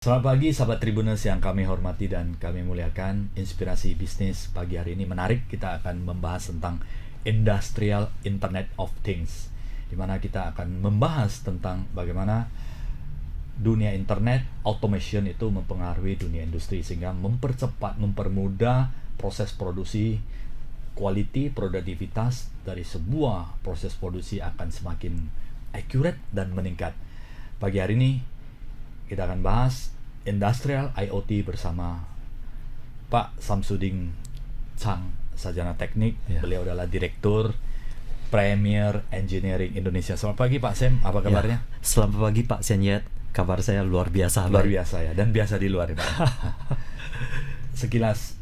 Selamat pagi sahabat Tribuners yang kami hormati dan kami muliakan. Inspirasi bisnis pagi hari ini menarik. Kita akan membahas tentang Industrial Internet of Things, di mana kita akan membahas tentang bagaimana dunia internet, automation itu mempengaruhi dunia industri sehingga mempercepat, mempermudah proses produksi, quality, produktivitas dari sebuah proses produksi akan semakin accurate dan meningkat. Pagi hari ini kita akan bahas Industrial IoT bersama Pak Samsudin Chang, sarjana teknik. Beliau adalah Direktur Premier Engineering Indonesia. Selamat pagi Pak Sam, apa kabarnya? Selamat pagi Pak Senyet, kabar saya luar biasa. Luar biasa ya, dan biasa di luar ya Pak. Sekilas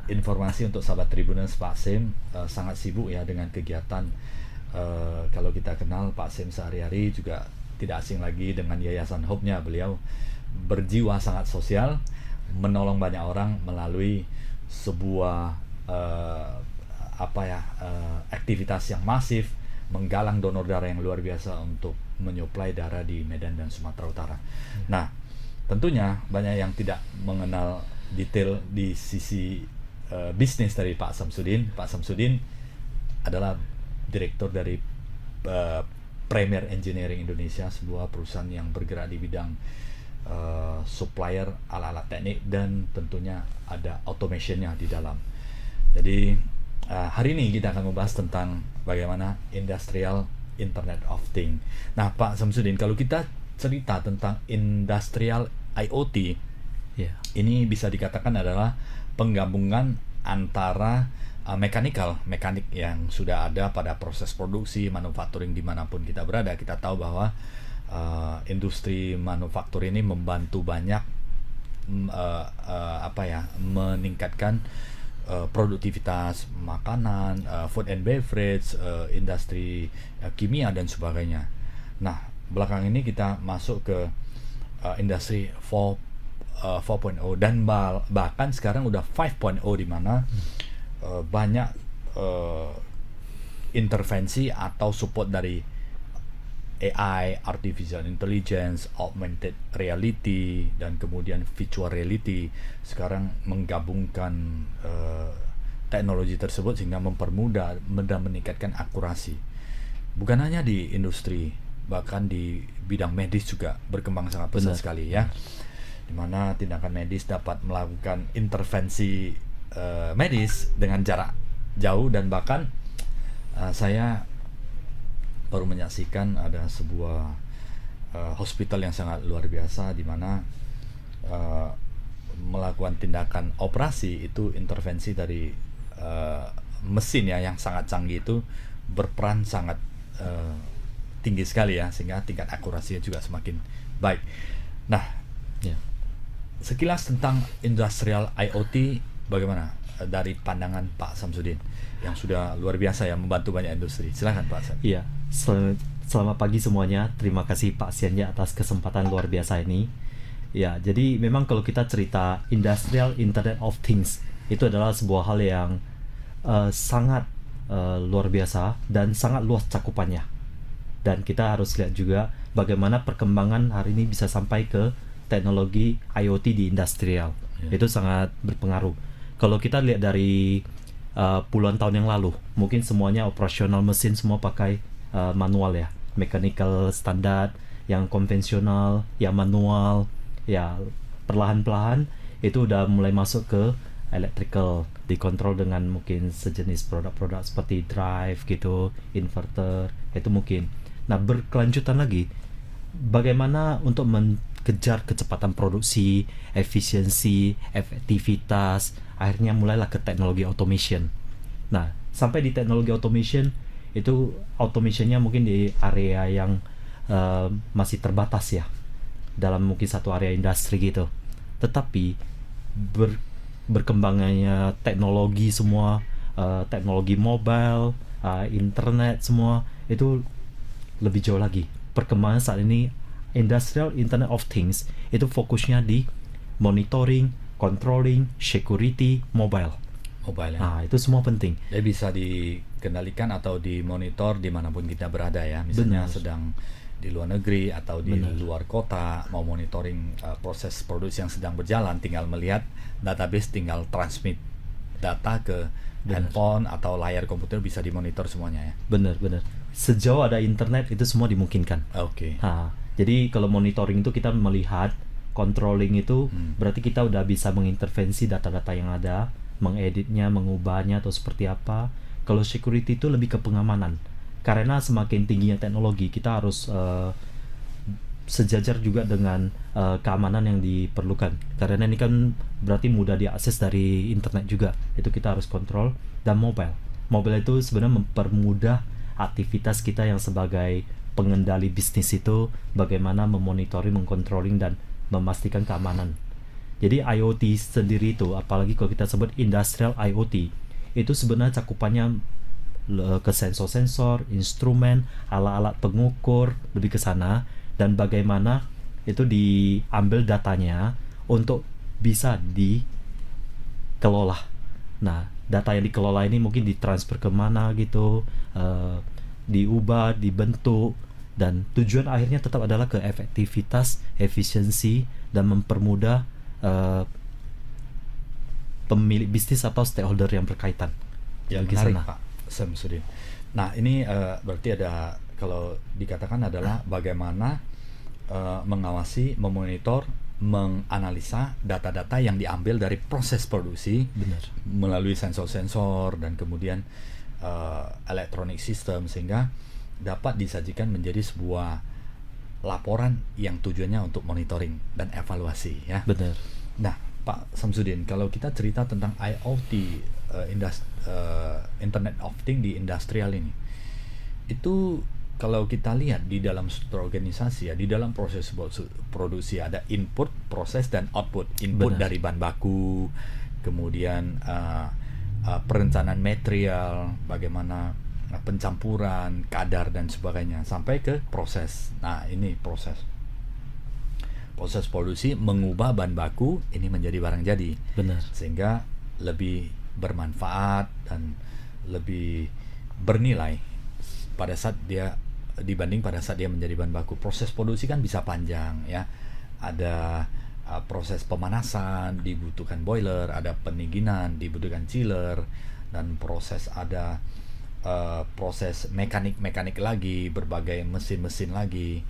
informasi untuk sahabat Tribuners, Pak Sam sangat sibuk ya dengan kegiatan. Kalau kita kenal Pak Sam sehari-hari juga tidak asing lagi dengan Yayasan Hope-nya. Beliau berjiwa sangat sosial, menolong banyak orang melalui sebuah aktivitas yang masif, menggalang donor darah yang luar biasa untuk menyuplai darah di Medan dan Sumatera Utara. Nah, tentunya banyak yang tidak mengenal detail di sisi bisnis dari Pak Samsudin. Pak Samsudin adalah direktur dari Premier Engineering Indonesia, sebuah perusahaan yang bergerak di bidang supplier alat-alat teknik dan tentunya ada automationnya di dalam. Jadi hari ini kita akan membahas tentang bagaimana Industrial Internet of Things. Nah Pak Samsudin, kalau kita cerita tentang Industrial IoT, ini bisa dikatakan adalah penggabungan antara mekanik yang sudah ada pada proses produksi manufacturing dimanapun kita berada. Kita tahu bahwa industri manufaktur ini membantu banyak meningkatkan produktivitas makanan, food and beverage, industri kimia dan sebagainya. Nah, belakang ini kita masuk ke industri 4.0 dan bahkan sekarang udah 5.0 di mana banyak intervensi atau support dari AI, Artificial Intelligence, Augmented Reality, dan kemudian Virtual Reality sekarang menggabungkan teknologi tersebut sehingga mempermudah dan meningkatkan akurasi. Bukan hanya di industri, bahkan di bidang medis juga berkembang sangat pesat sekali ya, dimana tindakan medis dapat melakukan intervensi medis dengan jarak jauh. Dan bahkan saya baru menyaksikan ada sebuah hospital yang sangat luar biasa di mana melakukan tindakan operasi itu intervensi dari mesin ya yang sangat canggih itu berperan sangat tinggi sekali ya, sehingga tingkat akurasinya juga semakin baik. Nah, sekilas tentang Industrial IoT bagaimana dari pandangan Pak Samsudin yang sudah luar biasa ya membantu banyak industri. Silakan Pak Sam. Iya, selamat pagi semuanya. Terima kasih Pak Sianja atas kesempatan luar biasa ini. Ya, jadi memang kalau kita cerita Industrial Internet of Things itu adalah sebuah hal yang sangat luar biasa dan sangat luas cakupannya. Dan kita harus lihat juga bagaimana perkembangan hari ini bisa sampai ke teknologi IoT di industrial. Itu sangat berpengaruh. Kalau kita lihat dari puluhan tahun yang lalu, mungkin semuanya operasional mesin semua pakai manual ya, mechanical standar, yang konvensional, yang manual, ya perlahan-lahan itu udah mulai masuk ke electrical, dikontrol dengan mungkin sejenis produk-produk seperti drive gitu, inverter, itu mungkin. Nah, berkelanjutan lagi, bagaimana untuk mengejar kecepatan produksi, efisiensi, efektivitas, akhirnya mulailah ke teknologi automation. Nah, sampai di teknologi automation itu automationnya mungkin di area yang masih terbatas ya, dalam mungkin satu area industri gitu. Tetapi berkembangannya teknologi semua, teknologi mobile, internet semua itu lebih jauh lagi. Perkembangan saat ini Industrial Internet of Things itu fokusnya di monitoring, controlling, security, mobile ya. Nah, itu semua penting. Jadi bisa dikendalikan atau dimonitor dimanapun kita berada ya. Misalnya sedang di luar negeri atau di Benar. luar kota mau monitoring proses produksi yang sedang berjalan, tinggal melihat database, tinggal transmit data ke handphone atau layar komputer, bisa dimonitor semuanya ya. Benar. Sejauh ada internet itu semua dimungkinkan. Oke. Jadi kalau monitoring itu kita melihat, controlling itu berarti kita udah bisa mengintervensi data-data yang ada, mengeditnya, mengubahnya atau seperti apa. Kalau security itu lebih ke pengamanan. Karena semakin tingginya teknologi, kita harus sejajar juga dengan keamanan yang diperlukan. Karena ini kan berarti mudah diakses dari internet juga. Itu kita harus kontrol. Dan mobile. Mobile itu sebenarnya mempermudah aktivitas kita yang sebagai pengendali bisnis itu, bagaimana memonitoring, mengkontrolling dan memastikan keamanan. Jadi IoT sendiri itu, apalagi kalau kita sebut industrial IoT, itu sebenarnya cakupannya ke sensor-sensor, instrumen, alat-alat pengukur, lebih ke sana, dan bagaimana itu diambil datanya untuk bisa dikelola. Nah, data yang dikelola ini mungkin ditransfer kemana gitu, diubah, dibentuk, dan tujuan akhirnya tetap adalah ke efektivitas, efisiensi, dan mempermudah pemilik bisnis atau stakeholder yang berkaitan. Ya, menarik Pak Samsudin. Nah, ini berarti ada, kalau dikatakan adalah bagaimana mengawasi, memonitor, menganalisa data-data yang diambil dari proses produksi. Benar. Melalui sensor-sensor dan kemudian electronic system, sehingga dapat disajikan menjadi sebuah laporan yang tujuannya untuk monitoring dan evaluasi ya. Benar. Nah, Pak Samsudin, kalau kita cerita tentang IoT, Internet of Things di industrial ini, itu kalau kita lihat di dalam struktur organisasi ya, di dalam proses produksi ada input, proses, dan output. Input dari bahan baku, kemudian perencanaan material, bagaimana pencampuran, kadar dan sebagainya, sampai ke proses. Nah, ini proses produksi mengubah bahan baku ini menjadi barang jadi. Benar. Sehingga lebih bermanfaat dan lebih bernilai pada saat dia dibanding pada saat dia menjadi bahan baku. Proses produksi kan bisa panjang ya. Ada proses pemanasan, dibutuhkan boiler, ada pendinginan, dibutuhkan chiller, dan proses ada proses mekanik lagi, berbagai mesin lagi.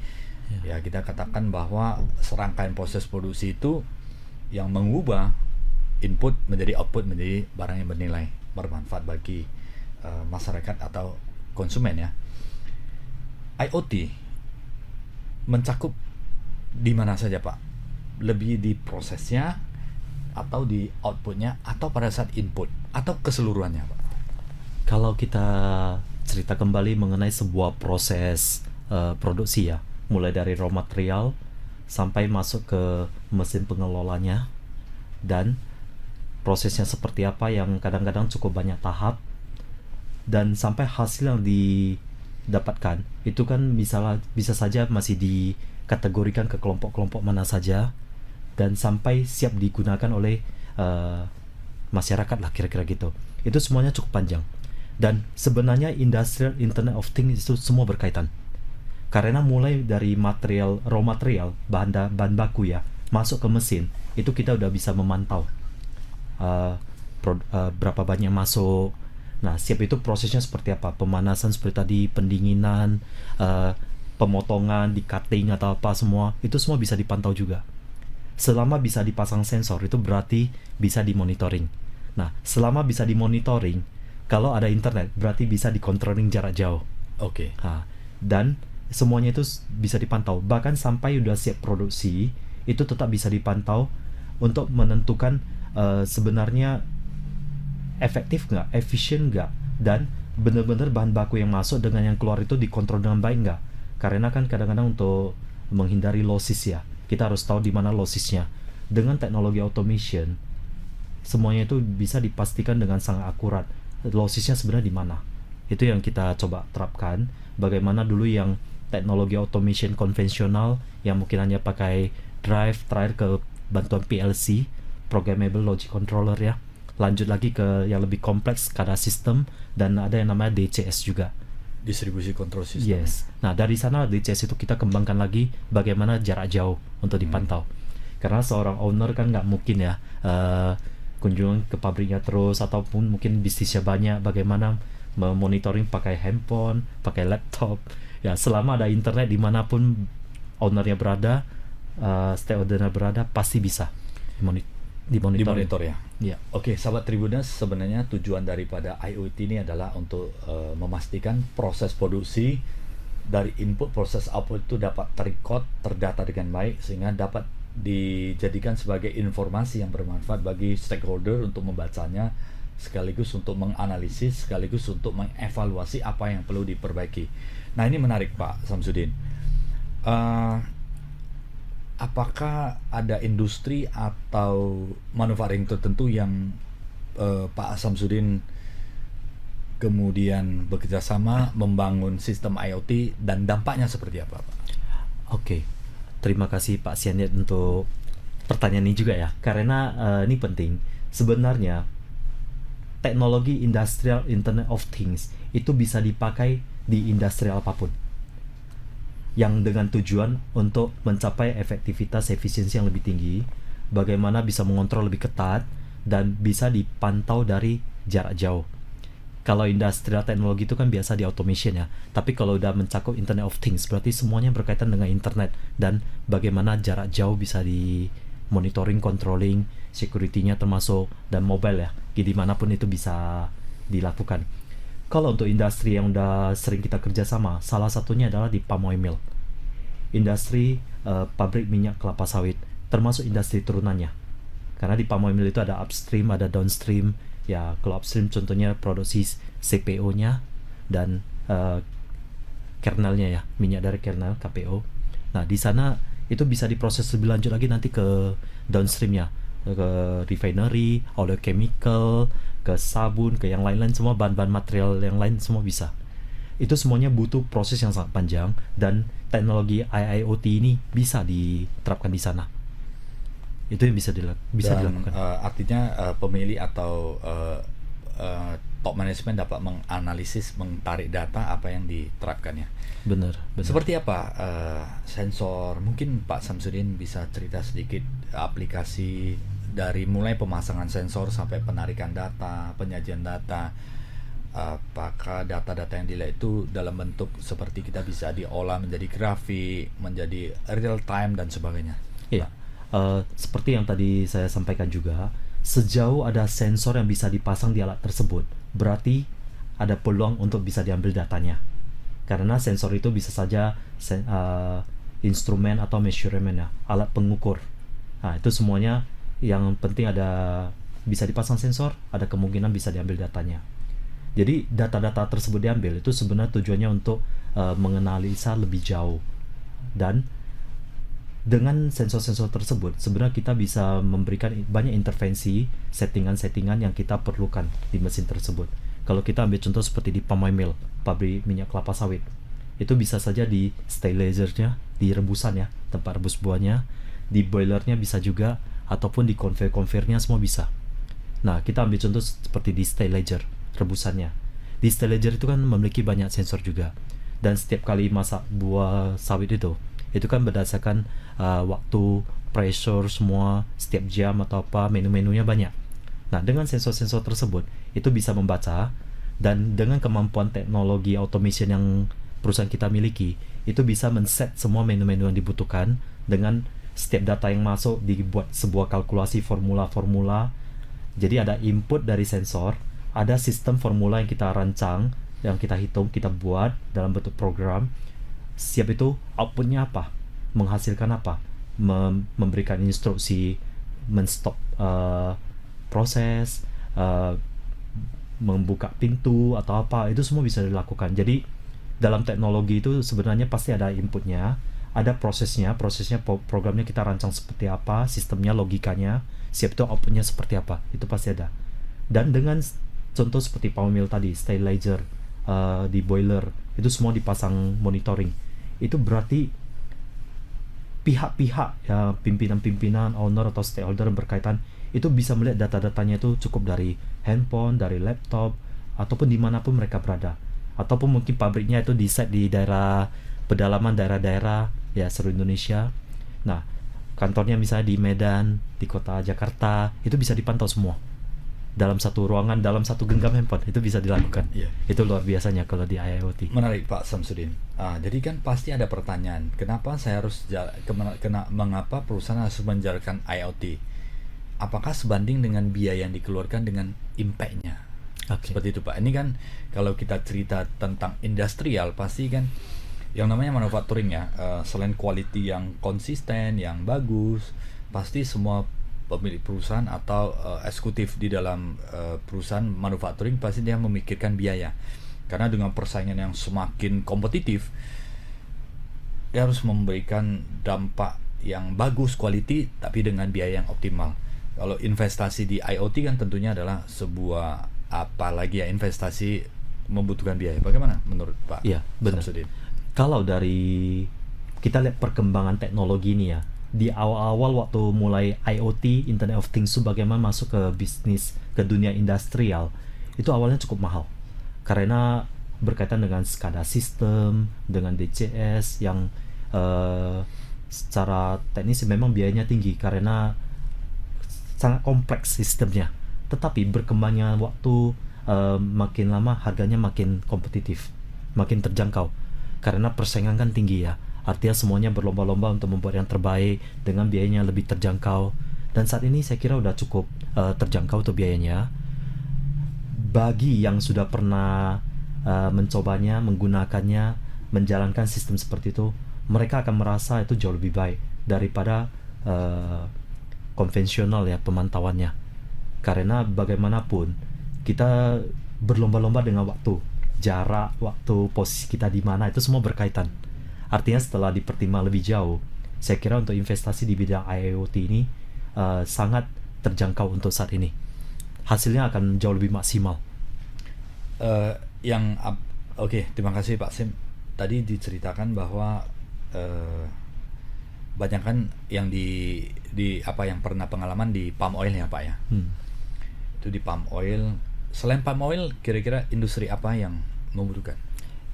Ya, kita katakan bahwa serangkaian proses produksi itu yang mengubah input menjadi output, menjadi barang yang bernilai, bermanfaat bagi masyarakat atau konsumen ya. IoT mencakup di mana saja Pak? Lebih di prosesnya, atau di outputnya, atau pada saat input, atau keseluruhannya Pak? Kalau kita cerita kembali mengenai sebuah proses produksi ya, mulai dari raw material sampai masuk ke mesin pengelolanya, dan prosesnya seperti apa yang kadang-kadang cukup banyak tahap, dan sampai hasil yang didapatkan itu kan bisa saja masih dikategorikan ke kelompok-kelompok mana saja, dan sampai siap digunakan oleh masyarakat lah, kira-kira gitu. Itu semuanya cukup panjang. Dan sebenarnya industrial Internet of Things itu semua berkaitan. Karena mulai dari raw material, bahan baku ya, masuk ke mesin, itu kita udah bisa memantau berapa banyak masuk. Nah, siap itu prosesnya seperti apa, pemanasan seperti tadi, pendinginan, pemotongan, di cutting atau apa, semua itu semua bisa dipantau juga. Selama bisa dipasang sensor, itu berarti bisa dimonitoring. Nah, selama bisa dimonitoring, kalau ada internet berarti bisa dikontrolling jarak jauh. Oke. Dan semuanya itu bisa dipantau. Bahkan sampai udah siap produksi, itu tetap bisa dipantau untuk menentukan sebenarnya efektif nggak, efisien nggak, dan benar-benar bahan baku yang masuk dengan yang keluar itu dikontrol dengan baik nggak. Karena kan kadang-kadang untuk menghindari losses ya, kita harus tahu di mana lossesnya. Dengan teknologi automation, semuanya itu bisa dipastikan dengan sangat akurat. Lossesnya sebenarnya di mana? Itu yang kita coba terapkan. Bagaimana dulu yang teknologi automation konvensional yang mungkin hanya pakai drive, terakhir ke bantuan PLC, programmable logic controller ya. Lanjut lagi ke yang lebih kompleks, kada sistem, dan ada yang namanya DCS juga. distribusi control system. Yes. Nah, dari sana di CS itu kita kembangkan lagi bagaimana jarak jauh untuk dipantau. Karena seorang owner kan nggak mungkin ya kunjungan ke pabriknya terus, ataupun mungkin bisnisnya banyak, bagaimana memonitoring pakai handphone, pakai laptop. Ya, selama ada internet dimanapun ownernya berada, stakeholdernya berada, pasti bisa Dimonitor ya. Iya. Oke, sahabat Tribuners, sebenarnya tujuan daripada IoT ini adalah untuk memastikan proses produksi dari input proses output itu dapat terrecord, terdata dengan baik, sehingga dapat dijadikan sebagai informasi yang bermanfaat bagi stakeholder untuk membacanya, sekaligus untuk menganalisis, sekaligus untuk mengevaluasi apa yang perlu diperbaiki. Nah, ini menarik Pak Samsudin. Apakah ada industri atau manufacturing tertentu yang Pak Samsudin kemudian bekerja sama membangun sistem IoT dan dampaknya seperti apa, Pak? Oke, terima kasih Pak Sianit untuk pertanyaan ini juga ya, karena ini penting. Sebenarnya teknologi industrial Internet of Things itu bisa dipakai di industri apapun, yang dengan tujuan untuk mencapai efektivitas efisiensi yang lebih tinggi, bagaimana bisa mengontrol lebih ketat, dan bisa dipantau dari jarak jauh. Kalau industrial teknologi itu kan biasa di automation ya, tapi kalau udah mencakup Internet of Things, berarti semuanya berkaitan dengan internet, dan bagaimana jarak jauh bisa di monitoring, controlling, security-nya termasuk, dan mobile ya, dimanapun itu bisa dilakukan. Kalau untuk industri yang udah sering kita kerjasama, salah satunya adalah di palm oil mill, industri pabrik minyak kelapa sawit, termasuk industri turunannya. Karena di palm oil mill itu ada upstream, ada downstream. Ya, kalau upstream contohnya produksi CPO-nya dan kernelnya ya, minyak dari kernel KPO. Nah, di sana itu bisa diproses lebih lanjut lagi nanti ke downstreamnya, ke refinery, oleochemical, ke sabun, ke yang lain-lain, semua bahan-bahan material yang lain semua bisa. Itu semuanya butuh proses yang sangat panjang, dan teknologi IIoT ini bisa diterapkan di sana. Itu yang bisa dilakukan. Artinya pemilih atau top management dapat menganalisis, mengtarik data apa yang diterapkannya. Benar. Seperti apa sensor? Mungkin Pak Samsudin bisa cerita sedikit aplikasi dari mulai pemasangan sensor sampai penarikan data, penyajian data. Apakah data-data yang dilihat itu dalam bentuk seperti kita bisa diolah menjadi grafik, menjadi real time dan sebagainya? Iya. Seperti yang tadi saya sampaikan juga, sejauh ada sensor yang bisa dipasang di alat tersebut, berarti ada peluang untuk bisa diambil datanya. Karena sensor itu bisa saja instrumen atau measurement ya, alat pengukur. Nah, itu semuanya yang penting ada bisa dipasang sensor, ada kemungkinan bisa diambil datanya. Jadi data-data tersebut diambil itu sebenarnya tujuannya untuk menganalisa lebih jauh, dan dengan sensor-sensor tersebut sebenarnya kita bisa memberikan banyak intervensi, settingan-settingan yang kita perlukan di mesin tersebut. Kalau kita ambil contoh seperti di palm oil mill, pabrik minyak kelapa sawit, itu bisa saja di sterilizer-nya, di rebusan ya, tempat rebus buahnya, di boilernya bisa juga, ataupun di konveyor-konveyornya semua bisa. Nah, kita ambil contoh seperti di sterilizer, rebusannya. Di sterilizer itu kan memiliki banyak sensor juga, dan setiap kali masak buah sawit itu kan berdasarkan waktu, pressure semua, setiap jam atau apa, menu-menunya banyak. Nah, dengan sensor-sensor tersebut itu bisa membaca, dan dengan kemampuan teknologi automation yang perusahaan kita miliki, itu bisa men-set semua menu-menu yang dibutuhkan. Dengan setiap data yang masuk dibuat sebuah kalkulasi formula-formula. Jadi ada input dari sensor, ada sistem formula yang kita rancang, yang kita hitung, kita buat dalam bentuk program. Siap itu outputnya apa, menghasilkan apa, memberikan instruksi, men-stop proses, membuka pintu atau apa, itu semua bisa dilakukan. Jadi dalam teknologi itu sebenarnya pasti ada inputnya, ada prosesnya programnya kita rancang seperti apa, sistemnya, logikanya, siap itu outputnya seperti apa, itu pasti ada. Dan dengan contoh seperti palm mill tadi, sterilizer, di boiler, itu semua dipasang monitoring. Itu berarti pihak-pihak ya, pimpinan-pimpinan, owner atau stakeholder yang berkaitan itu bisa melihat data-datanya itu cukup dari handphone, dari laptop, ataupun dimanapun mereka berada. ataupun mungkin pabriknya itu di set di daerah pedalaman daerah-daerah ya seluruh Indonesia. Nah, kantornya misalnya di Medan, di kota Jakarta, itu bisa dipantau semua dalam satu ruangan, dalam satu genggam handphone, itu bisa dilakukan. Iya. Itu luar biasanya kalau di IoT. Menarik Pak Samsudin. Jadi kan pasti ada pertanyaan, kenapa saya harus mengapa perusahaan harus menjalankan IoT? Apakah sebanding dengan biaya yang dikeluarkan dengan impact-nya? Oke. Seperti itu Pak. Ini kan kalau kita cerita tentang industrial, pasti kan yang namanya manufacturing ya, selain quality yang konsisten, yang bagus, pasti semua pemilik perusahaan atau eksekutif di dalam perusahaan manufacturing pasti dia memikirkan biaya. Karena dengan persaingan yang semakin kompetitif, dia harus memberikan dampak yang bagus, quality, tapi dengan biaya yang optimal. Kalau investasi di IoT kan tentunya adalah sebuah, apalagi ya, investasi membutuhkan biaya. Bagaimana menurut Pak Iya, benar. Samsudin? Kalau dari kita lihat perkembangan teknologi ini ya, di awal-awal waktu mulai IoT, Internet of Things itu bagaimana masuk ke bisnis, ke dunia industrial, itu awalnya cukup mahal. Karena berkaitan dengan SCADA sistem, dengan DCS yang secara teknis memang biayanya tinggi karena sangat kompleks sistemnya. Tetapi berkembangnya waktu makin lama harganya makin kompetitif, makin terjangkau. Karena persaingan kan tinggi ya. Artinya semuanya berlomba-lomba untuk membuat yang terbaik dengan biayanya lebih terjangkau. Dan saat ini saya kira udah cukup terjangkau untuk biayanya. Bagi yang sudah pernah mencobanya, menggunakannya, menjalankan sistem seperti itu, mereka akan merasa itu jauh lebih baik daripada konvensional ya pemantauannya. Karena bagaimanapun kita berlomba-lomba dengan waktu, jarak, waktu, posisi kita di mana, itu semua berkaitan. Artinya setelah dipertimbang lebih jauh, saya kira untuk investasi di bidang IoT ini sangat terjangkau untuk saat ini. Hasilnya akan jauh lebih maksimal. Oke, terima kasih Pak Sim. Tadi diceritakan bahwa banyak kan yang di apa yang pernah pengalaman di palm oil ya Pak ya. Itu di palm oil. Selain palm oil, kira-kira industri apa yang membutuhkan?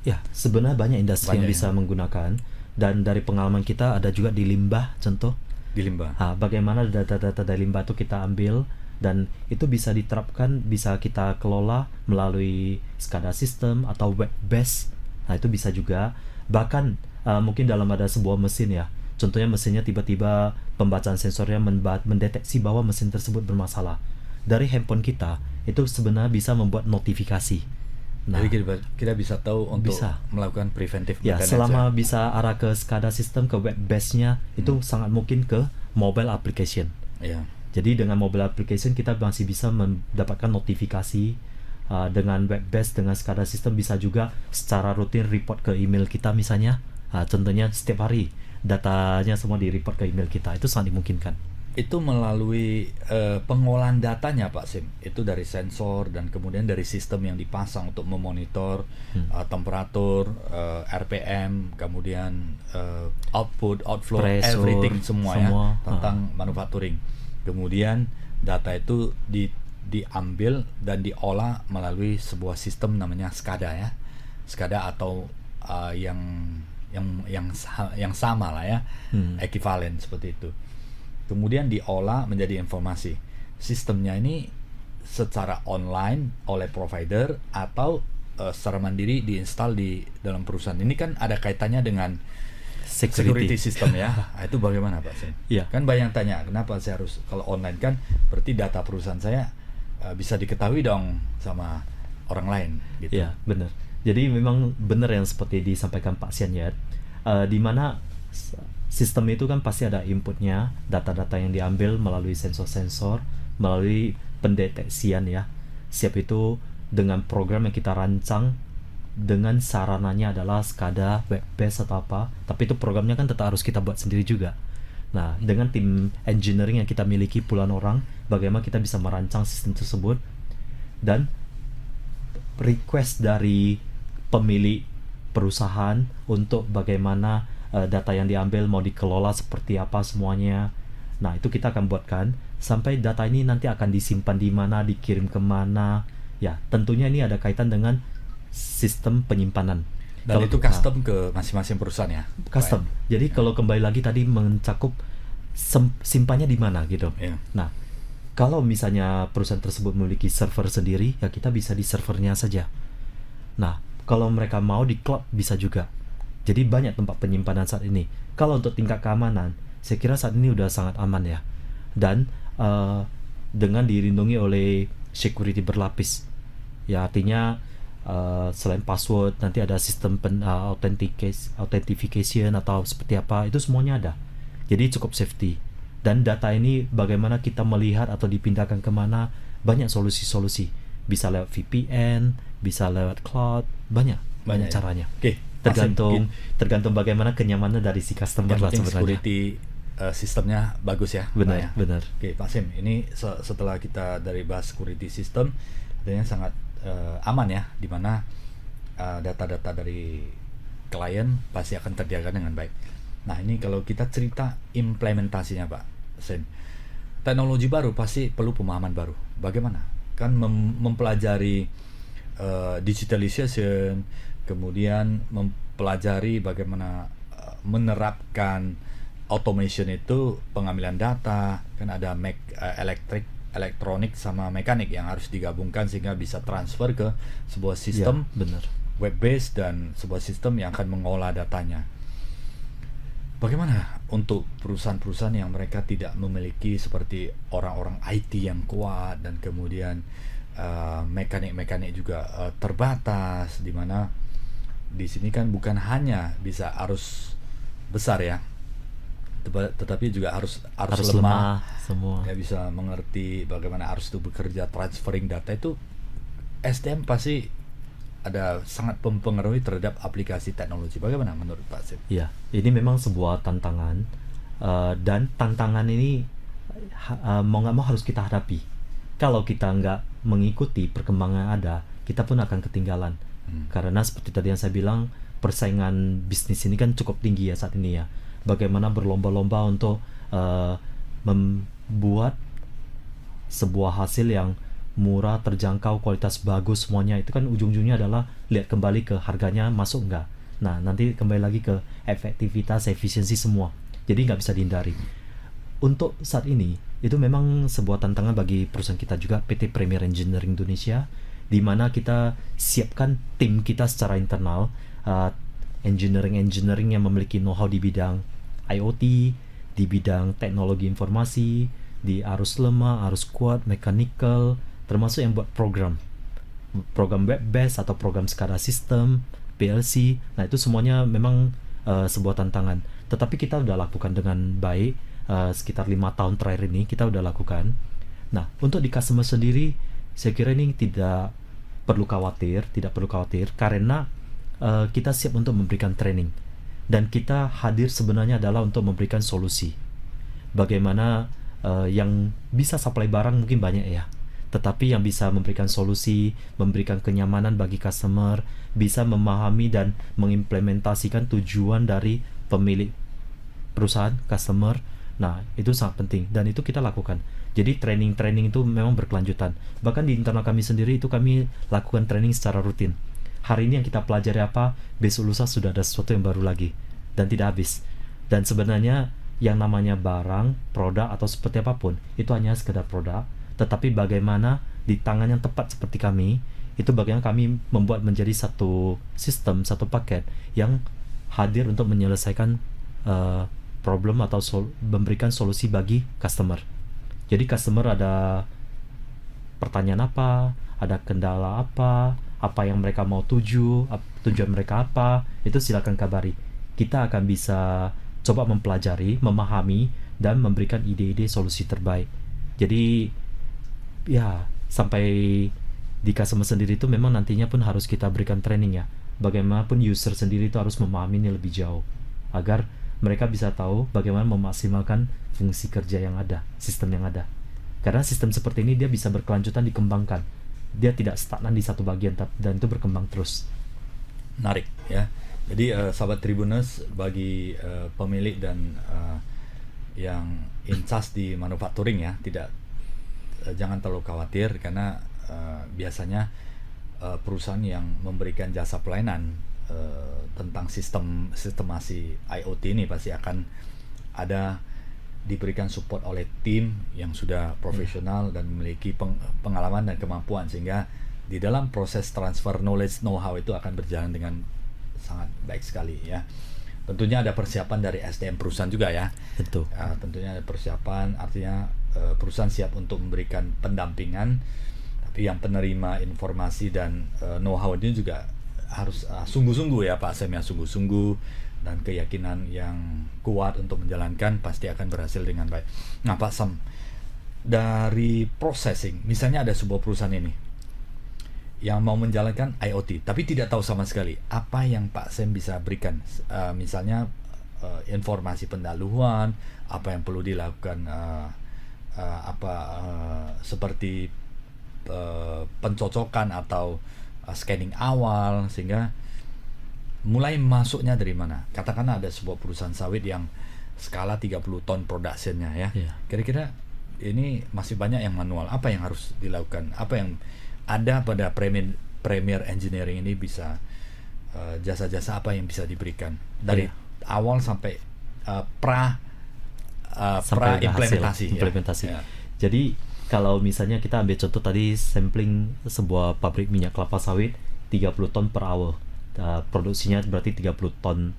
Ya, sebenarnya banyak industri yang bisa menggunakan, dan dari pengalaman kita ada juga di limbah, contoh. Di limbah. Bagaimana data-data dari limbah itu kita ambil dan itu bisa diterapkan, bisa kita kelola melalui SCADA system atau web based. Nah, itu bisa juga. Bahkan mungkin dalam ada sebuah mesin ya. Contohnya mesinnya tiba-tiba pembacaan sensornya mendeteksi bahwa mesin tersebut bermasalah. Dari handphone kita itu sebenarnya bisa membuat notifikasi. Nah, jadi kita bisa tahu untuk melakukan preventive maintenance. Ya, selama bisa arah ke SCADA system, ke web base-nya, itu sangat mungkin ke mobile application. Ya. Jadi dengan mobile application kita masih bisa mendapatkan notifikasi. Dengan web base, dengan SCADA system bisa juga secara rutin report ke email kita misalnya. Contohnya setiap hari datanya semua di report ke email kita. Itu sangat dimungkinkan. Itu melalui pengolahan datanya Pak Sim, itu dari sensor dan kemudian dari sistem yang dipasang untuk memonitor temperatur, RPM, kemudian output, outflow, pressure, everything semua ya tentang manufacturing. Kemudian data itu diambil dan diolah melalui sebuah sistem namanya SCADA ya, SCADA atau yang sama lah ya, ekivalen seperti itu. Kemudian diolah menjadi informasi. Sistemnya ini secara online oleh provider atau secara mandiri diinstal di dalam perusahaan. Ini kan ada kaitannya dengan security system ya. Itu bagaimana Pak Sen? Ya. Kan banyak tanya, kenapa saya harus, kalau online kan berarti data perusahaan saya bisa diketahui dong sama orang lain gitu. Iya, benar. Jadi memang benar yang seperti disampaikan Pak Sian ya. Di mana sistem itu kan pasti ada inputnya, data-data yang diambil melalui sensor-sensor, melalui pendeteksian ya. Siap itu dengan program yang kita rancang, dengan sarananya adalah SCADA, web based atau apa, tapi itu programnya kan tetap harus kita buat sendiri juga. Nah, dengan tim engineering yang kita miliki puluhan orang, bagaimana kita bisa merancang sistem tersebut, dan request dari pemilik perusahaan untuk bagaimana data yang diambil mau dikelola seperti apa semuanya. Nah, itu kita akan buatkan sampai data ini nanti akan disimpan di mana, dikirim kemana. Ya, tentunya ini ada kaitan dengan sistem penyimpanan. Dan itu custom ke masing-masing perusahaan ya? Custom. Jadi kalau kembali lagi tadi mencakup simpannya di mana gitu. Yeah. Nah, kalau misalnya perusahaan tersebut memiliki server sendiri, ya kita bisa di servernya saja. Nah, kalau mereka mau di cloud bisa juga. Jadi banyak tempat penyimpanan saat ini. Kalau untuk tingkat keamanan, saya kira saat ini udah sangat aman ya. Dan dengan dilindungi oleh security berlapis. Ya artinya selain password nanti ada sistem authentication atau seperti apa, itu semuanya ada. Jadi cukup safety. Dan data ini bagaimana kita melihat atau dipindahkan kemana, banyak solusi-solusi. Bisa lewat VPN, bisa lewat cloud, banyak caranya. Oke. Tergantung bagaimana kenyamanan dari si customer lah sebenarnya. Security sistemnya bagus ya. Benar. Oke, Pak Sim, ini setelah kita dari bahas security system, adanya sangat aman ya, dimana data-data dari klien pasti akan terjaga dengan baik. Nah ini kalau kita cerita implementasinya Pak Sim, teknologi baru pasti perlu pemahaman baru. Bagaimana? Kan mempelajari digitalization, kemudian mempelajari bagaimana menerapkan automation itu, pengambilan data, kan ada elektronik sama mekanik yang harus digabungkan sehingga bisa transfer ke sebuah sistem web based dan sebuah sistem yang akan mengolah datanya. Bagaimana untuk perusahaan-perusahaan yang mereka tidak memiliki seperti orang-orang IT yang kuat dan kemudian mekanik-mekanik juga terbatas, di mana di sini kan bukan hanya bisa arus besar ya, tetapi juga harus lemah semua. Ya bisa mengerti bagaimana harus itu bekerja, transferring data itu SDM pasti ada sangat mempengaruhi terhadap aplikasi teknologi. Bagaimana menurut Pak Sim? Ya, ini memang sebuah tantangan dan tantangan ini mau nggak mau harus kita hadapi. Kalau kita nggak mengikuti perkembangan yang ada, kita pun akan ketinggalan. Karena seperti tadi yang saya bilang, persaingan bisnis ini kan cukup tinggi ya saat ini ya. Bagaimana berlomba-lomba untuk membuat sebuah hasil yang murah, terjangkau, kualitas bagus semuanya, itu kan ujung-ujungnya adalah lihat kembali ke harganya masuk nggak. Nah nanti kembali lagi ke efektivitas, efisiensi semua. Jadi nggak bisa dihindari. Untuk saat ini itu memang sebuah tantangan bagi perusahaan kita juga, PT Premier Engineering Indonesia, di mana kita siapkan tim kita secara internal, engineering yang memiliki know-how di bidang IoT, di bidang teknologi informasi, di arus lemah, arus kuat, mechanical, termasuk yang buat program web based atau program SCADA sistem, PLC. Nah itu semuanya memang sebuah tantangan, tetapi kita udah lakukan dengan baik. Sekitar 5 tahun terakhir ini kita udah lakukan. Nah untuk di customer sendiri, saya kira ini tidak perlu khawatir karena kita siap untuk memberikan training, dan kita hadir sebenarnya adalah untuk memberikan solusi. Bagaimana yang bisa supply barang mungkin banyak ya, tetapi yang bisa memberikan solusi, memberikan kenyamanan bagi customer, bisa memahami dan mengimplementasikan tujuan dari pemilik perusahaan, customer. Nah itu sangat penting dan itu kita lakukan. Jadi training itu memang berkelanjutan. Bahkan di internal kami sendiri itu kami lakukan training secara rutin. Hari ini yang kita pelajari apa, besok lusa sudah ada sesuatu yang baru lagi dan tidak habis. Dan sebenarnya yang namanya barang, produk atau seperti apapun itu hanya sekedar produk, tetapi bagaimana di tangan yang tepat seperti kami, itu bagaimana kami membuat menjadi satu sistem, satu paket yang hadir untuk menyelesaikan problem atau memberikan solusi bagi customer. Jadi customer ada pertanyaan apa, ada kendala apa yang mereka mau tujuan mereka apa, itu silakan kabari. Kita akan bisa coba mempelajari, memahami, dan memberikan ide-ide solusi terbaik. Jadi ya sampai di customer sendiri itu memang nantinya pun harus kita berikan training ya. Bagaimanapun user sendiri itu harus memahami ini lebih jauh agar mereka bisa tahu bagaimana memaksimalkan fungsi kerja yang ada, sistem yang ada. Karena sistem seperti ini dia bisa berkelanjutan dikembangkan. Dia tidak stagnan di satu bagian dan itu berkembang terus. Menarik ya. Jadi sahabat Tribuners, bagi pemilik dan yang in charge di manufacturing ya, jangan terlalu khawatir karena biasanya perusahaan yang memberikan jasa pelayanan tentang sistemasi IoT ini pasti akan ada diberikan support oleh tim yang sudah profesional dan memiliki pengalaman dan kemampuan, sehingga di dalam proses transfer knowledge know-how itu akan berjalan dengan sangat baik sekali ya. Tentunya ada persiapan dari SDM perusahaan juga ya. Betul. Tentunya ada persiapan, artinya perusahaan siap untuk memberikan pendampingan, tapi yang penerima informasi dan know-how ini juga harus sungguh-sungguh ya Pak Sam ya, sungguh-sungguh dan keyakinan yang kuat untuk menjalankan, pasti akan berhasil dengan baik. Nah Pak Sam, dari processing, misalnya ada sebuah perusahaan ini yang mau menjalankan IoT tapi tidak tahu sama sekali, apa yang Pak Sam bisa berikan? Misalnya informasi pendahuluan, apa yang perlu dilakukan, seperti pencocokan atau scanning awal, sehingga mulai masuknya dari mana? Katakanlah ada sebuah perusahaan sawit yang skala 30 ton productionnya ya. Kira-kira ini masih banyak yang manual. Apa yang harus dilakukan? Apa yang ada pada Premier Engineering ini bisa jasa-jasa apa yang bisa diberikan dari awal sampai pra implementasi. Ya. Jadi kalau misalnya kita ambil contoh tadi sampling sebuah pabrik minyak kelapa sawit 30 ton per hour. Produksinya berarti 30 ton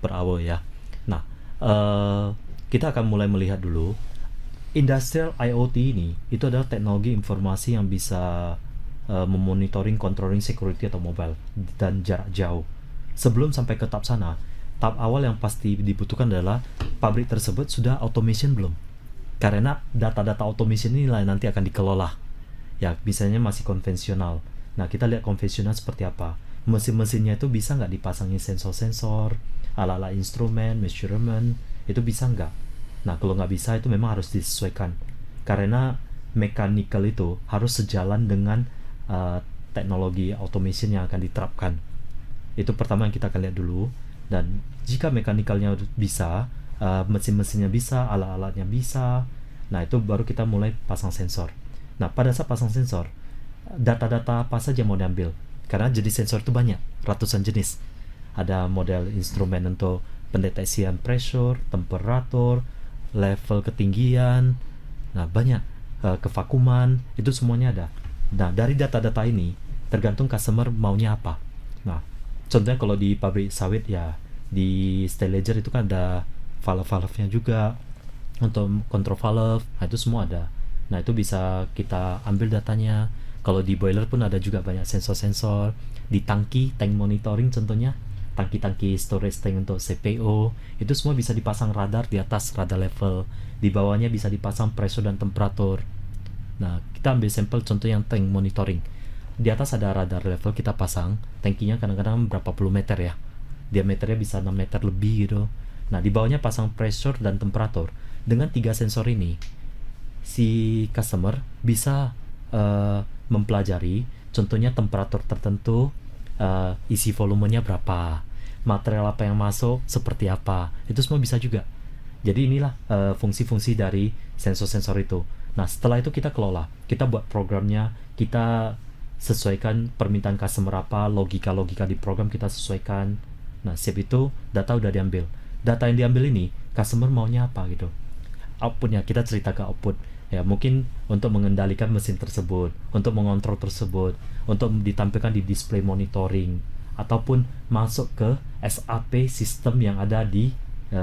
per hour ya. Nah, kita akan mulai melihat dulu industrial IoT ini itu adalah teknologi informasi yang bisa memonitoring, controlling security atau mobile dan jarak jauh. Sebelum sampai ke tahap sana, tahap awal yang pasti dibutuhkan adalah pabrik tersebut sudah automation belum? Karena data-data automation ini nanti akan dikelola. Ya, misalnya masih konvensional. Nah, kita lihat konvensional seperti apa. Mesin-mesinnya itu bisa nggak dipasangin sensor-sensor, ala-ala instrumen, measurement, itu bisa nggak? Nah, kalau nggak bisa itu memang harus disesuaikan. Karena mechanical itu harus sejalan dengan teknologi automation yang akan diterapkan. Itu pertama yang kita akan lihat dulu. Dan jika mechanical-nya bisa, mesin-mesinnya bisa, alat-alatnya bisa, nah itu baru kita mulai pasang sensor. Nah, pada saat pasang sensor, data-data apa saja mau diambil? Karena jenis sensor itu banyak, ratusan jenis. Ada model instrumen untuk pendeteksian pressure, temperatur, level ketinggian, nah banyak, kevakuman, itu semuanya ada. Nah, dari data-data ini tergantung customer maunya apa. Nah, contohnya kalau di pabrik sawit ya, di stylager itu kan ada valve-valve-nya juga untuk kontrol valve, nah itu semua ada. Nah, itu bisa kita ambil datanya. Kalau di boiler pun ada juga banyak sensor-sensor. Di tangki, tank monitoring contohnya, tangki-tangki storage tank untuk CPO, itu semua bisa dipasang radar di atas, radar level. Di bawahnya bisa dipasang pressure dan temperatur. Nah, kita ambil sampel contoh yang tank monitoring. Di atas ada radar level, kita pasang, tankinya kadang-kadang berapa puluh meter ya. Diameternya bisa 6 meter lebih gitu. Nah, di bawahnya pasang pressure dan temperatur. Dengan 3 sensor ini, si customer bisa mempelajari, contohnya temperatur tertentu, isi volumenya berapa, material apa yang masuk, seperti apa. Itu semua bisa juga. Jadi inilah fungsi-fungsi dari sensor-sensor itu. Nah, setelah itu kita kelola. Kita buat programnya, kita sesuaikan permintaan customer apa, logika-logika di program kita sesuaikan. Nah, siap itu, data udah diambil. Data yang diambil ini, customer maunya apa gitu. Outputnya, kita cerita ke output. Ya, mungkin untuk mengendalikan mesin tersebut, untuk mengontrol tersebut, untuk ditampilkan di display monitoring, ataupun masuk ke SAP sistem yang ada di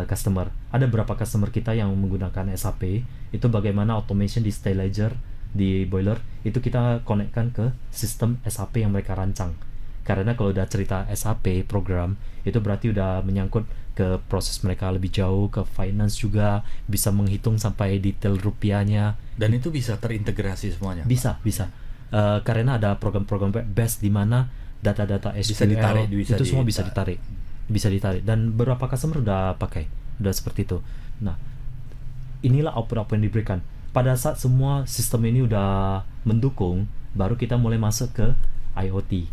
customer. Ada beberapa customer kita yang menggunakan SAP, itu bagaimana automation di stylager, di boiler, itu kita konekkan ke sistem SAP yang mereka rancang. Karena kalau udah cerita SAP program, itu berarti udah menyangkut ke proses mereka lebih jauh, ke finance juga, bisa menghitung sampai detail rupiahnya. Dan itu bisa terintegrasi semuanya? Bisa. Karena ada program-program web-based di mana data-data SQL itu semua bisa ditarik. Dan beberapa customer udah pakai, udah seperti itu. Nah, inilah output yang diberikan. Pada saat semua sistem ini udah mendukung, baru kita mulai masuk ke IoT.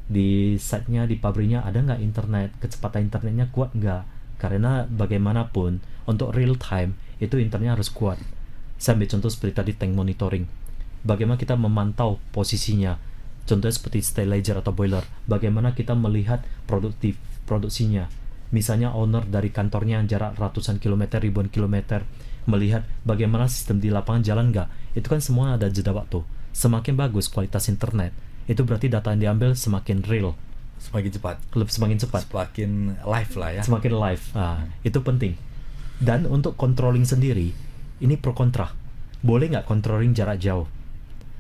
Di site-nya, di pabriknya ada nggak internet, kecepatan internetnya kuat nggak? Karena bagaimanapun untuk real time itu internetnya harus kuat. Saya ambil contoh seperti tadi tank monitoring. Bagaimana kita memantau posisinya, Contohnya seperti stylizer atau boiler. Bagaimana kita melihat produksinya. Misalnya owner dari kantornya yang jarak ratusan kilometer, ribuan kilometer, melihat bagaimana sistem di lapangan jalan nggak. Itu kan semua ada jeda waktu. Semakin bagus kualitas internet, itu berarti data yang diambil semakin real, Semakin cepat, semakin cepat, semakin live lah ya. semakin live. Itu penting. Dan untuk controlling sendiri, ini pro kontra. Boleh nggak controlling jarak jauh?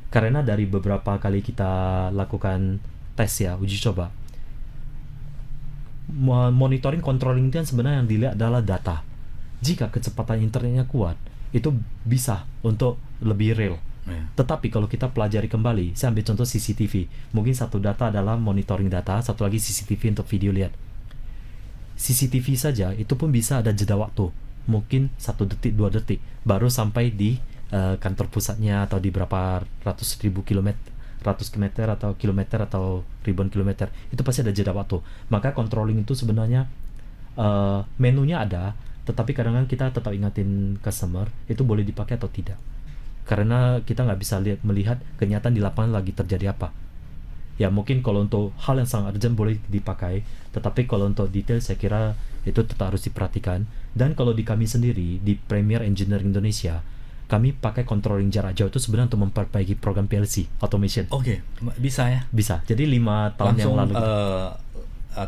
Karena dari beberapa kali kita lakukan tes ya, uji coba, monitoring controlling itu kan sebenarnya yang dilihat adalah data. Jika kecepatan internetnya kuat, itu bisa untuk lebih real. Tetapi kalau kita pelajari kembali, saya ambil contoh CCTV. Mungkin satu data adalah monitoring data, satu lagi CCTV untuk video lihat. CCTV saja itu pun bisa ada jeda waktu, mungkin 1 detik, 2 detik, baru sampai di kantor pusatnya atau di berapa ratus kilometer atau kilometer atau ribuan kilometer. Itu pasti ada jeda waktu. Maka controlling itu sebenarnya menunya ada, tetapi kadang-kadang kita tetap ingatin customer itu boleh dipakai atau tidak. Karena kita nggak bisa melihat kenyataan di lapangan lagi terjadi apa. Ya mungkin kalau untuk hal yang sangat urgent boleh dipakai, tetapi kalau untuk detail saya kira itu tetap harus diperhatikan. Dan kalau di kami sendiri, di Premier Engineering Indonesia, kami pakai controlling jarak jauh itu sebenarnya untuk memperbaiki program PLC automation. Oke, bisa ya? Bisa. Jadi 5 tahun langsung, yang lalu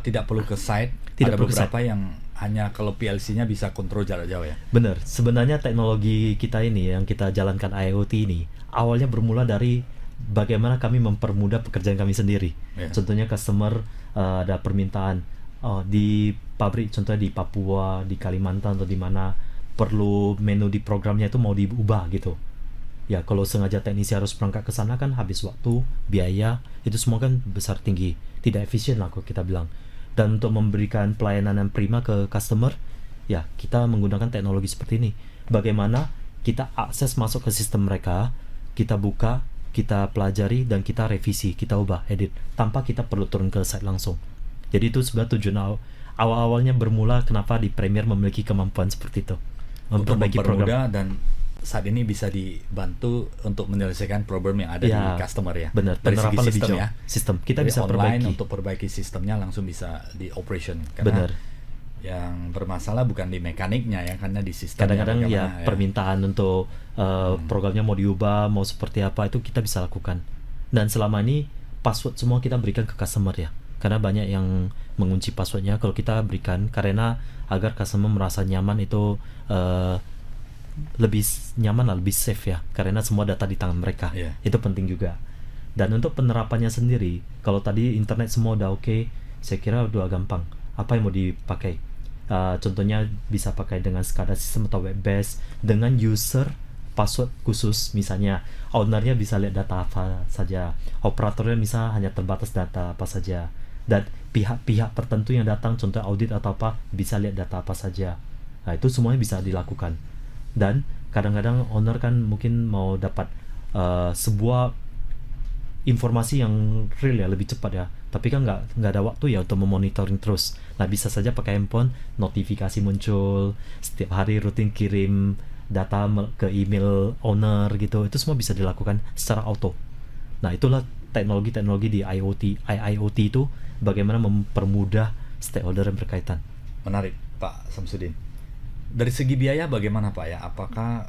tidak perlu ke site. Tidak ada perlu ke beberapa yang hanya kalau PLC-nya bisa kontrol jarak jauh ya. Benar. Sebenarnya teknologi kita ini yang kita jalankan IoT ini awalnya bermula dari bagaimana kami mempermudah pekerjaan kami sendiri. Contohnya customer ada permintaan di pabrik, contohnya di Papua, di Kalimantan atau di mana perlu menu di programnya itu mau diubah gitu. Ya kalau sengaja teknisi harus berangkat ke sana kan habis waktu, biaya, itu semua kan besar tinggi, tidak efisien lah kalau kita bilang. Dan untuk memberikan pelayanan yang prima ke customer, ya kita menggunakan teknologi seperti ini. Bagaimana kita akses masuk ke sistem mereka, kita buka, kita pelajari, dan kita revisi, kita ubah, edit, tanpa kita perlu turun ke site langsung. Jadi itu sebenarnya tujuan awal-awalnya bermula kenapa di Premier memiliki kemampuan seperti itu. Memperbaiki program. Dan saat ini bisa dibantu untuk menyelesaikan problem yang ada di customer ya. Benar. Dari segi lebih sistem jauh. ya. Sistem kita dari bisa online perbaiki. Untuk perbaiki sistemnya langsung bisa di operation. Benar. Yang bermasalah bukan di mekaniknya ya, karena di sistemnya. Kadang-kadang ya permintaan untuk programnya mau diubah, mau seperti apa itu kita bisa lakukan. Dan selama ini password semua kita berikan ke customer ya. Karena banyak yang mengunci passwordnya, kalau kita berikan karena agar customer merasa nyaman itu lebih nyaman lah, lebih safe ya, karena semua data di tangan mereka. Itu penting juga. Dan untuk penerapannya sendiri, kalau tadi internet semua udah oke, saya kira udah gampang. Apa yang mau dipakai? Contohnya bisa pakai dengan SCADA sistem atau web based dengan user password khusus. Misalnya ownernya bisa lihat data apa saja, operatornya misalnya hanya terbatas data apa saja, dan pihak-pihak tertentu yang datang, contoh audit atau apa, bisa lihat data apa saja. Nah itu semuanya bisa dilakukan. Dan kadang-kadang owner kan mungkin mau dapat sebuah informasi yang real ya, lebih cepat ya, tapi kan nggak ada waktu ya untuk memonitoring terus. Nah bisa saja pakai handphone, notifikasi muncul setiap hari, rutin kirim data ke email owner gitu, itu semua bisa dilakukan secara auto. Nah itulah teknologi-teknologi di IoT itu bagaimana mempermudah stakeholder yang berkaitan. Menarik Pak Samsudin. Dari segi biaya bagaimana Pak ya? Apakah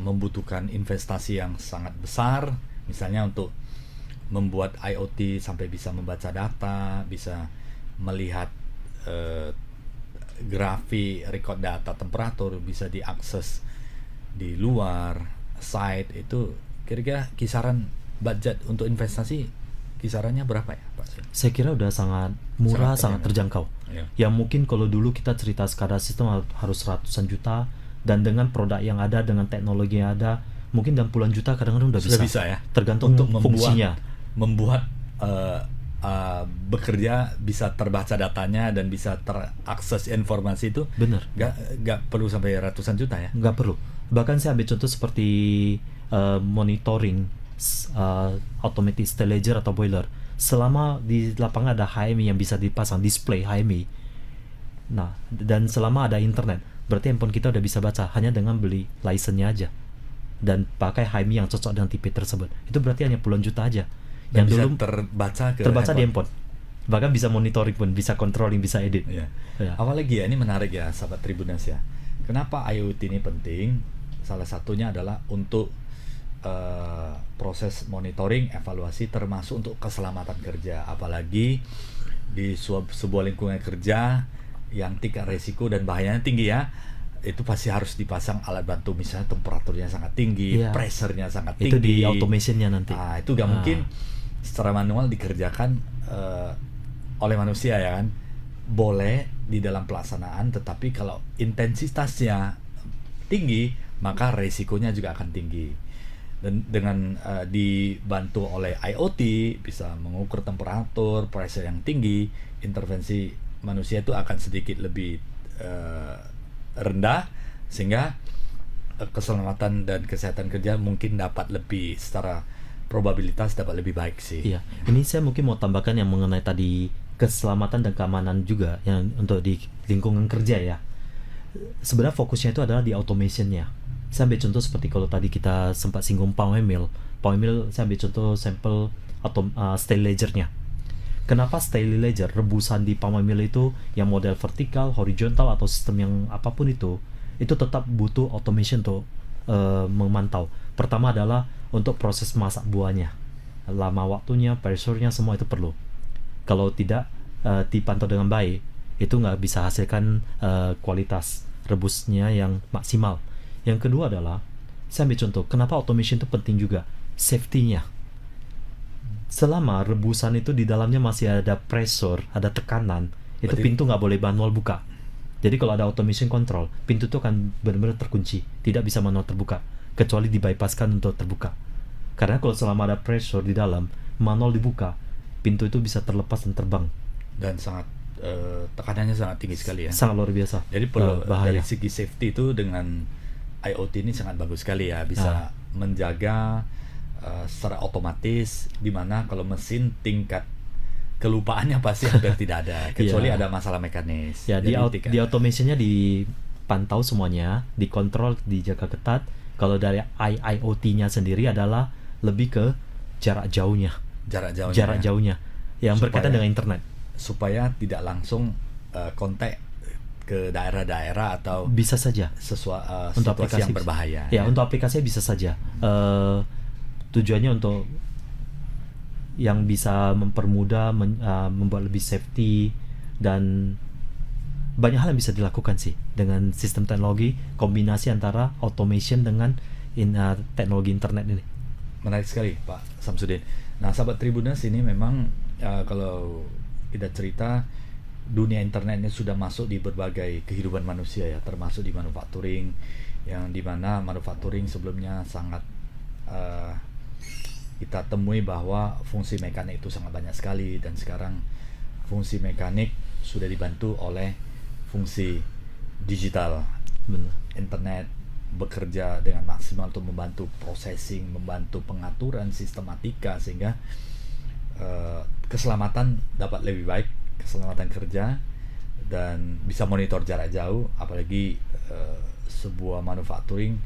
membutuhkan investasi yang sangat besar, misalnya untuk membuat IoT sampai bisa membaca data, bisa melihat grafik, record data, temperatur, bisa diakses di luar site, itu kira-kira kisaran budget untuk investasi kisarannya berapa ya Pak? Saya kira udah sangat murah, sangat terjangkau. Yang mungkin kalau dulu kita cerita SCADA sistem harus ratusan juta, dan dengan produk yang ada, dengan teknologi yang ada, mungkin dalam puluhan juta kadang-kadang udah bisa ya. Tergantung untuk fungsinya. Membuat bekerja bisa terbaca datanya dan bisa terakses informasi itu. Benar. Gak perlu sampai ratusan juta ya? Gak perlu. Bahkan saya ambil contoh seperti monitoring automatic stylizer atau boiler. Selama di lapangan ada HMI yang bisa dipasang, display HMI. Nah, dan selama ada internet, berarti handphone kita udah bisa baca hanya dengan beli license-nya aja. dan pakai HMI yang cocok dengan tipe tersebut, itu berarti hanya puluhan juta aja. Dan Yang bisa dulu terbaca di handphone. Bahkan bisa monitoring pun, bisa controlling, bisa edit. Ya. Ya. Apalagi ya, ini menarik ya sahabat Tribunas ya. Kenapa IoT ini penting? Salah satunya adalah untuk proses monitoring, evaluasi, termasuk untuk keselamatan kerja. Apalagi di sebuah lingkungan kerja yang tingkat resiko dan bahayanya tinggi ya, itu pasti harus dipasang alat bantu, misalnya temperaturnya sangat tinggi, Iya. pressure-nya sangat tinggi. Itu di automationnya nanti. Itu gak mungkin secara manual dikerjakan oleh manusia ya kan. Boleh di dalam pelaksanaan, tetapi kalau intensitasnya tinggi, maka resikonya juga akan tinggi. Dan dengan dibantu oleh IoT, bisa mengukur temperatur, pressure yang tinggi, intervensi manusia itu akan sedikit lebih rendah, sehingga keselamatan dan kesehatan kerja mungkin dapat lebih, secara probabilitas dapat lebih baik sih. Iya, ini saya mungkin mau tambahkan yang mengenai tadi keselamatan dan keamanan juga yang untuk di lingkungan kerja ya. Sebenarnya fokusnya itu adalah di automationnya. Saya ambil contoh seperti kalau tadi kita sempat singgung Palm Mill. Saya ambil contoh sampel style ledgernya. Kenapa style ledger rebusan di Palm Mill itu yang model vertikal, horizontal atau sistem yang apapun itu tetap butuh automation untuk memantau. Pertama adalah untuk proses masak buahnya, lama waktunya, pressure-nya, semua itu perlu. Kalau tidak dipantau dengan baik, itu nggak bisa hasilkan kualitas rebusnya yang maksimal. Yang kedua adalah, saya ambil contoh, kenapa automation itu penting juga, safety-nya. Selama rebusan itu di dalamnya masih ada pressure, ada tekanan, itu pintu nggak boleh manual buka. Jadi kalau ada automation control, pintu itu akan benar-benar terkunci, tidak bisa manual terbuka, kecuali dibypasskan untuk terbuka. Karena kalau selama ada pressure di dalam, manual dibuka, pintu itu bisa terlepas dan terbang. Dan sangat tekanannya sangat tinggi sekali ya. Sangat luar biasa. Jadi perlu bahaya. dari segi safety itu dengan IoT ini sangat bagus sekali ya, bisa menjaga secara otomatis, dimana kalau mesin tingkat kelupaannya pasti hampir tidak ada, kecuali ada masalah mekanis. Ya, di automationnya dipantau semuanya, dikontrol, dijaga ketat. Kalau dari IoT-nya sendiri adalah lebih ke jarak jauhnya yang berkaitan dengan internet, supaya tidak langsung kontak ke daerah-daerah atau bisa saja untuk situasi yang berbahaya. Ya, untuk aplikasinya bisa saja. Tujuannya untuk yang bisa mempermudah, membuat lebih safety, dan banyak hal yang bisa dilakukan sih dengan sistem teknologi, kombinasi antara automation dengan teknologi internet ini. Menarik sekali Pak Samsudin. Nah, sahabat Tribuners, ini memang kalau kita cerita, dunia internet ini sudah masuk di berbagai kehidupan manusia ya, termasuk di manufacturing, yang dimana manufacturing sebelumnya sangat kita temui bahwa fungsi mekanik itu sangat banyak sekali, dan sekarang fungsi mekanik sudah dibantu oleh fungsi digital. Benar. Internet bekerja dengan maksimal untuk membantu processing, membantu pengaturan sistematika, sehingga keselamatan dapat lebih baik, keselamatan kerja, dan bisa monitor jarak jauh. Apalagi sebuah manufacturing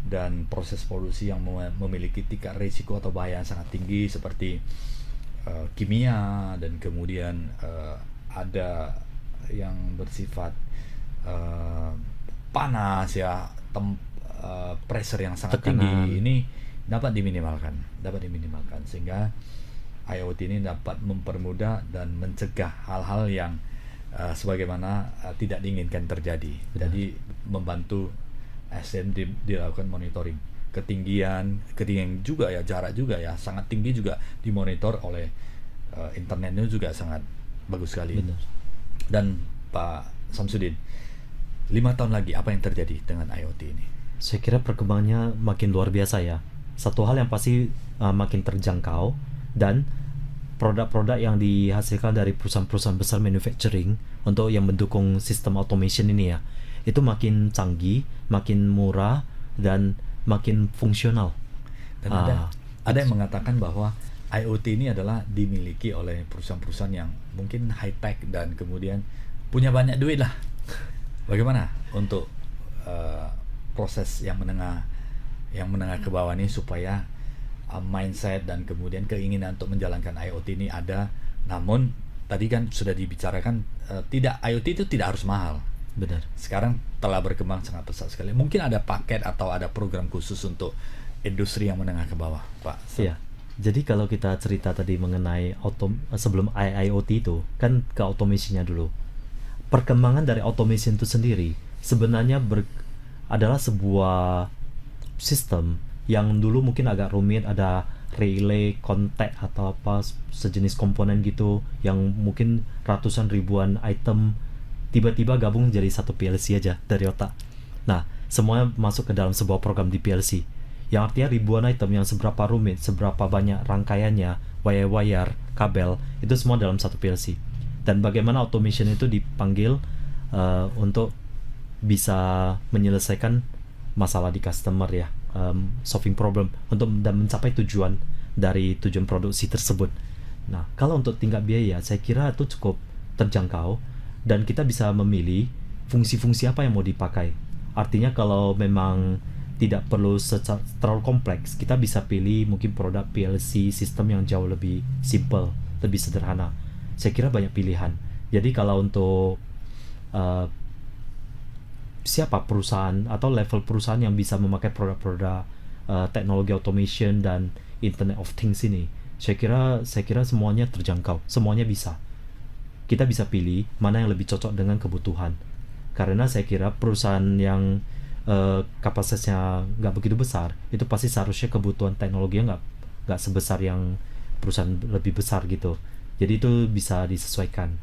dan proses produksi yang memiliki tingkat risiko atau bahaya yang sangat tinggi, seperti kimia, dan kemudian ada yang bersifat panas ya, pressure yang sangat tinggi. Ini dapat diminimalkan, sehingga IoT ini dapat mempermudah dan mencegah hal-hal yang sebagaimana tidak diinginkan terjadi. Jadi membantu SDM dilakukan monitoring ketinggian juga ya, jarak juga ya, sangat tinggi juga dimonitor oleh internetnya juga sangat bagus sekali. Benar. Dan Pak Samsudin, 5 tahun lagi apa yang terjadi dengan IoT ini? Saya kira perkembangannya makin luar biasa ya. Satu hal yang pasti makin terjangkau, dan produk-produk yang dihasilkan dari perusahaan-perusahaan besar manufacturing untuk yang mendukung sistem automation ini ya, itu makin canggih, makin murah, dan makin fungsional. Dan ada yang mengatakan bahwa IoT ini adalah dimiliki oleh perusahaan-perusahaan yang mungkin high tech dan kemudian punya banyak duit lah. Bagaimana untuk proses yang menengah yang menengah ke bawah ini supaya mindset dan kemudian keinginan untuk menjalankan IoT ini ada. Namun tadi kan sudah dibicarakan, tidak, IoT itu tidak harus mahal. Benar. Sekarang telah berkembang sangat pesat sekali. Mungkin ada paket atau ada program khusus untuk industri yang menengah ke bawah, Pak. Iya. Jadi kalau kita cerita tadi mengenai sebelum IoT itu kan ke automation-nya dulu. Perkembangan dari automation itu sendiri sebenarnya adalah sebuah sistem yang dulu mungkin agak rumit, ada relay, kontak atau apa sejenis komponen gitu yang mungkin ratusan ribuan item tiba-tiba gabung jadi satu PLC aja dari otak. Nah, semuanya masuk ke dalam sebuah program di PLC. Yang artinya ribuan item yang seberapa rumit, seberapa banyak rangkaiannya, wire-wire, kabel, itu semua dalam satu PLC. Dan bagaimana automation itu dipanggil untuk bisa menyelesaikan masalah di customer ya, solving problem untuk dan mencapai tujuan produksi tersebut. Nah, kalau untuk tingkat biaya, saya kira itu cukup terjangkau dan kita bisa memilih fungsi-fungsi apa yang mau dipakai. Artinya kalau memang tidak perlu terlalu kompleks, kita bisa pilih mungkin produk PLC sistem yang jauh lebih simple, lebih sederhana. Saya kira banyak pilihan. Jadi kalau untuk siapa perusahaan atau level perusahaan yang bisa memakai produk-produk teknologi automation dan Internet of Things ini, saya kira semuanya terjangkau, semuanya bisa. Kita bisa pilih mana yang lebih cocok dengan kebutuhan. Karena saya kira perusahaan yang kapasitasnya nggak begitu besar, itu pasti seharusnya kebutuhan teknologinya nggak sebesar yang perusahaan lebih besar gitu. Jadi itu bisa disesuaikan.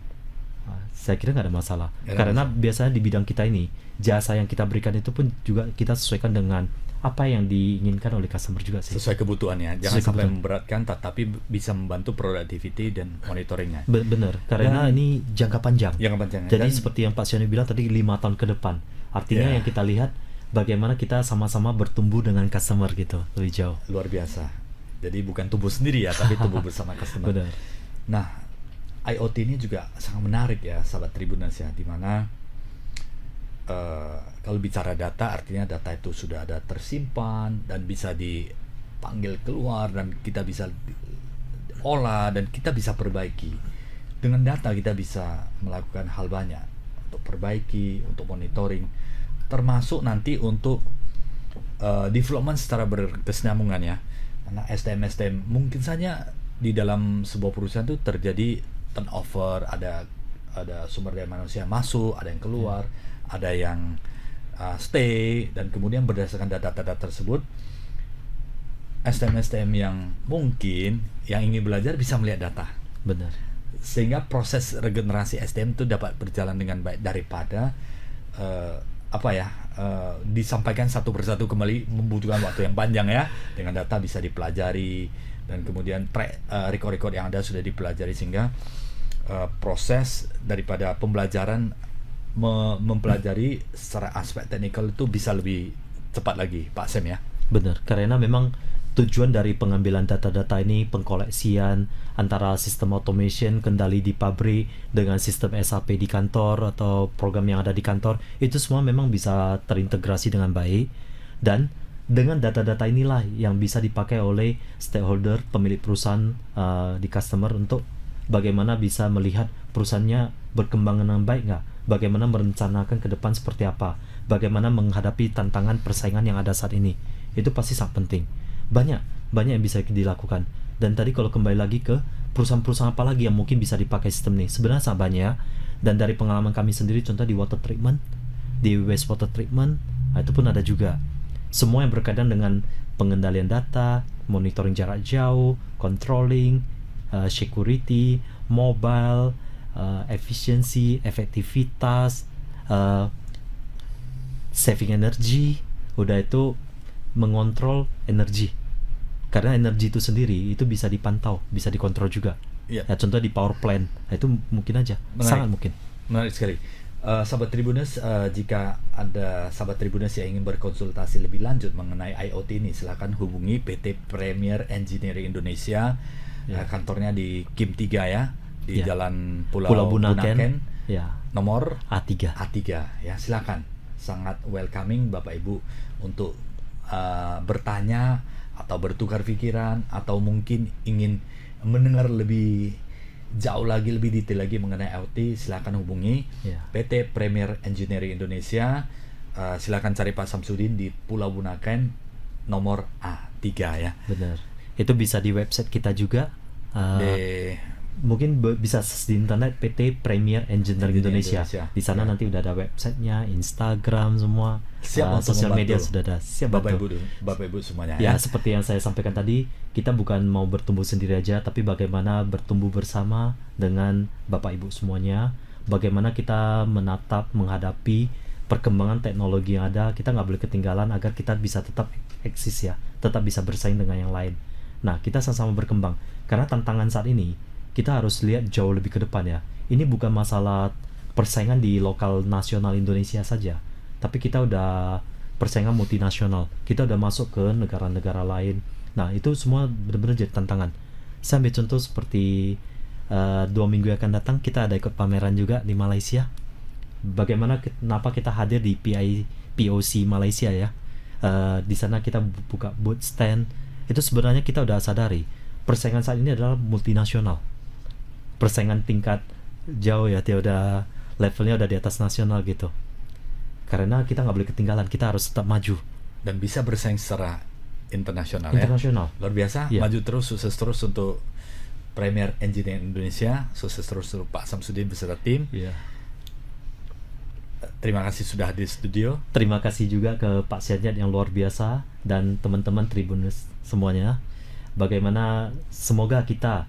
Saya kira nggak ada masalah. Karena biasanya di bidang kita ini, jasa yang kita berikan itu pun juga kita sesuaikan dengan apa yang diinginkan oleh customer juga sih. Sesuai kebutuhannya, jangan sampai memberatkan, tetapi bisa membantu productivity dan monitoringnya. Benar, karena ini jangka panjang. Jadi dan, seperti yang Pak Sioni bilang tadi 5 tahun ke depan. Artinya yang kita lihat bagaimana kita sama-sama bertumbuh dengan customer gitu, lebih jauh. Luar biasa. Jadi bukan tumbuh sendiri ya, tapi tumbuh bersama customer. Benar. Nah, IoT ini juga sangat menarik ya, sahabat Tribuners ya, dimana kalau bicara data, artinya data itu sudah ada tersimpan dan bisa dipanggil keluar dan kita bisa olah dan kita bisa perbaiki. Dengan data kita bisa melakukan hal banyak untuk perbaiki, untuk monitoring, termasuk nanti untuk development secara berkesinambungan ya. Karena SDM mungkin saja di dalam sebuah perusahaan itu terjadi turnover, ada sumber daya manusia masuk, ada yang keluar, ada yang stay, dan kemudian berdasarkan data-data tersebut STM yang mungkin yang ingin belajar bisa melihat data. Benar. Sehingga proses regenerasi SDM itu dapat berjalan dengan baik daripada disampaikan satu persatu kembali, membutuhkan waktu yang panjang ya. Dengan data bisa dipelajari dan kemudian record-record yang ada sudah dipelajari, sehingga proses daripada pembelajaran mempelajari secara aspek teknikal itu bisa lebih cepat lagi, Pak Sam ya. Benar, karena memang tujuan dari pengambilan data-data ini, pengkoleksian antara sistem automation kendali di pabrik dengan sistem SAP di kantor atau program yang ada di kantor, itu semua memang bisa terintegrasi dengan baik, dan dengan data-data inilah yang bisa dipakai oleh stakeholder, pemilik perusahaan di customer untuk bagaimana bisa melihat perusahaannya berkembang dengan baik nggak, bagaimana merencanakan ke depan seperti apa, bagaimana menghadapi tantangan persaingan yang ada saat ini. Itu pasti sangat penting. Banyak yang bisa dilakukan. Dan tadi kalau kembali lagi ke perusahaan-perusahaan apa lagi yang mungkin bisa dipakai sistem ini, sebenarnya sangat banyak. Dan dari pengalaman kami sendiri, contoh di water treatment, di wastewater treatment, itu pun ada juga. Semua yang berkaitan dengan pengendalian data, monitoring jarak jauh, controlling, security, mobile, efisiensi, efektivitas, saving energy, udah itu mengontrol energi. Karena energi itu sendiri itu bisa dipantau, bisa dikontrol juga. Ya, contoh di power plant, itu mungkin aja, sangat mungkin. Menarik sekali. Sahabat Tribuners, jika ada sahabat Tribuners yang ingin berkonsultasi lebih lanjut mengenai IoT ini, silakan hubungi PT Premier Engineering Indonesia. Kantornya di Kim 3 ya, di Jalan Pulau Bunaken, nomor A3 ya. Silakan, sangat welcoming Bapak Ibu untuk bertanya atau bertukar pikiran atau mungkin ingin mendengar lebih jauh lagi, lebih detail lagi mengenai IoT, silakan hubungi PT Premier Engineering Indonesia. Silakan cari Pak Samsudin di Pulau Bunaken nomor A3 ya. Benar. Itu bisa di website kita juga. Mungkin bisa search di internet PT Premier Engineering Indonesia. Di sana nanti udah ada websitenya, Instagram semua, sosial media sudah ada. Siap Bapak Ibu semuanya. Ya, seperti yang saya sampaikan tadi, kita bukan mau bertumbuh sendiri aja, tapi bagaimana bertumbuh bersama dengan Bapak Ibu semuanya. Bagaimana kita menghadapi perkembangan teknologi yang ada, kita nggak boleh ketinggalan agar kita bisa tetap eksis ya, tetap bisa bersaing dengan yang lain. Nah, kita sama-sama berkembang. Karena tantangan saat ini kita harus lihat jauh lebih ke depan ya. Ini bukan masalah persaingan di lokal nasional Indonesia saja, tapi kita udah persaingan multinasional. Kita udah masuk ke negara-negara lain. Nah, itu semua benar-benar jadi tantangan. Saya ambil contoh seperti 2 minggu yang akan datang kita ada ikut pameran juga di Malaysia. Kenapa kita hadir di POC Malaysia ya? Di sana kita buka booth stand. Itu sebenarnya kita udah sadari persaingan saat ini adalah multinasional. Persaingan tingkat jauh ya, dia udah levelnya udah di atas nasional gitu. Karena kita nggak boleh ketinggalan, kita harus tetap maju dan bisa bersaing secara internasional. Luar biasa, maju terus, sukses terus untuk Premier Engineering Indonesia, sukses terus untuk Pak Samsudin beserta tim. Terima kasih sudah hadir di studio. Terima kasih juga ke Pak Sianjat yang luar biasa dan teman-teman Tribuners semuanya. Bagaimana semoga kita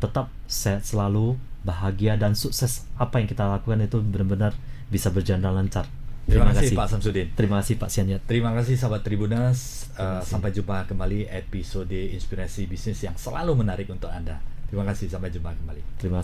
tetap sehat selalu, bahagia dan sukses. Apa yang kita lakukan itu benar-benar bisa berjalan lancar. Terima kasih Pak Samsudin. Terima kasih Pak Sianjat. Terima kasih sahabat Tribuners. Sampai jumpa kembali episode Inspirasi Bisnis yang selalu menarik untuk Anda. Terima kasih, sampai jumpa kembali. Terima kasih.